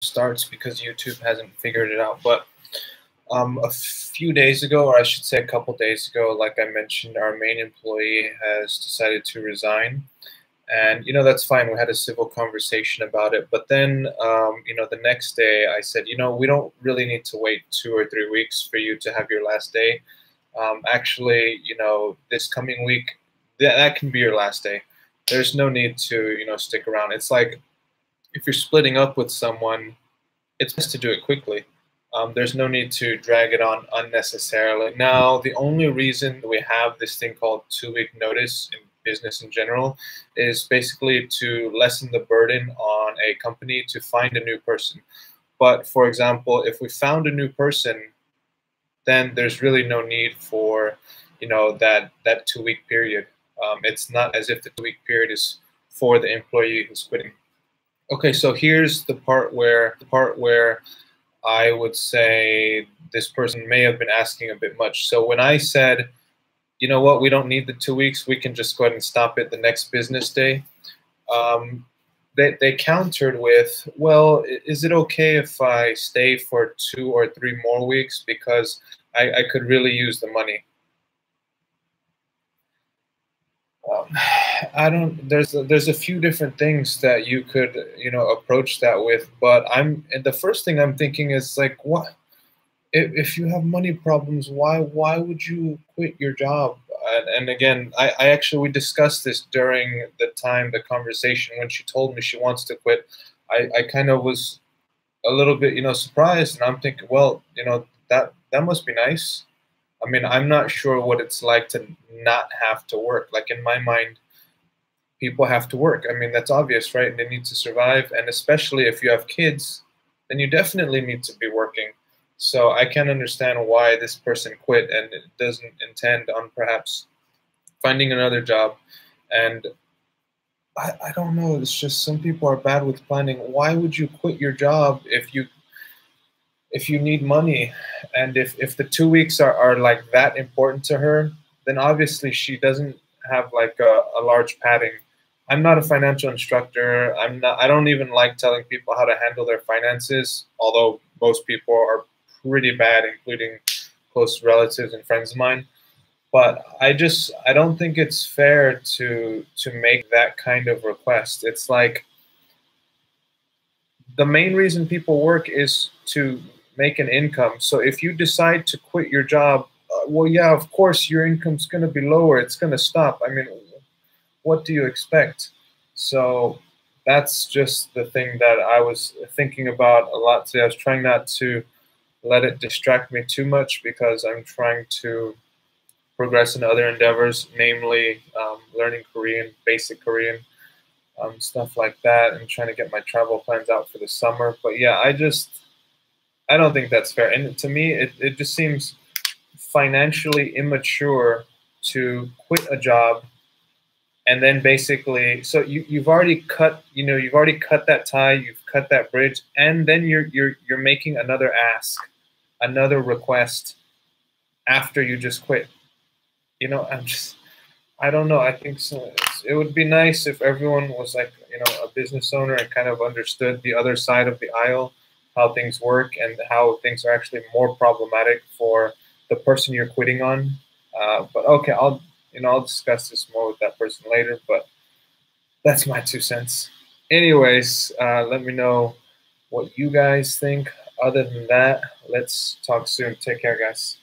starts because YouTube hasn't figured it out. But a few days ago, or I should say a couple days ago, like I mentioned, our main employee has decided to resign. And, that's fine. We had a civil conversation about it. But then, the next day I said, we don't really need to wait 2 or 3 weeks for you to have your last day. Actually, this coming week, that can be your last day. There's no need to, stick around. It's like if you're splitting up with someone, it's best to do it quickly. There's no need to drag it on unnecessarily. Now, the only reason we have this thing called 2-week notice in business in general is basically to lessen the burden on a company to find a new person. But for example, if we found a new person, then there's really no need for, that 2-week period. It's not as if the 2-week period is for the employee who's quitting. Okay, so here's the part where I would say this person may have been asking a bit much. So when I said, you know what, we don't need the 2 weeks, we can just go ahead and stop it the next business day, they countered with, well, is it okay if I stay for 2 or 3 more weeks because I could really use the money? I don't. There's a few different things that you could approach that with, but the first thing I'm thinking is like, what if you have money problems? Why would you quit your job? And again, I actually, we discussed this during the conversation when she told me she wants to quit. I kind of was a little bit surprised, and I'm thinking, well, that must be nice. I mean, I'm not sure what it's like to not have to work. Like in my mind, people have to work. I mean, that's obvious, right? They need to survive. And especially if you have kids, then you definitely need to be working. So I can understand why this person quit and doesn't intend on perhaps finding another job. And I don't know. It's just some people are bad with planning. Why would you quit your job if you need money? And if the 2 weeks are like that important to her, then obviously she doesn't have like a large padding. I'm not a financial instructor. I don't even like telling people how to handle their finances, although most people are pretty bad, including close relatives and friends of mine. But I don't think it's fair to make that kind of request. It's like the main reason people work is to make an income. So if you decide to quit your job, well, yeah, of course your income's going to be lower. It's going to stop. I mean, what do you expect? So that's just the thing that I was thinking about a lot today. I was trying not to let it distract me too much because I'm trying to progress in other endeavors, namely learning Korean, basic Korean, stuff like that, and trying to get my travel plans out for the summer. But yeah, I don't think that's fair. And to me, it just seems financially immature to quit a job and then basically, so you've already cut that tie, you've cut that bridge, and then you're making another ask, another request after you just quit. I don't know. I think so. It would be nice if everyone was like, a business owner and kind of understood the other side of the aisle, how things work and how things are actually more problematic for the person you're quitting on. But okay, I'll discuss this more with that person later, but that's my 2 cents. Anyways, let me know what you guys think. Other than that, let's talk soon. Take care, guys.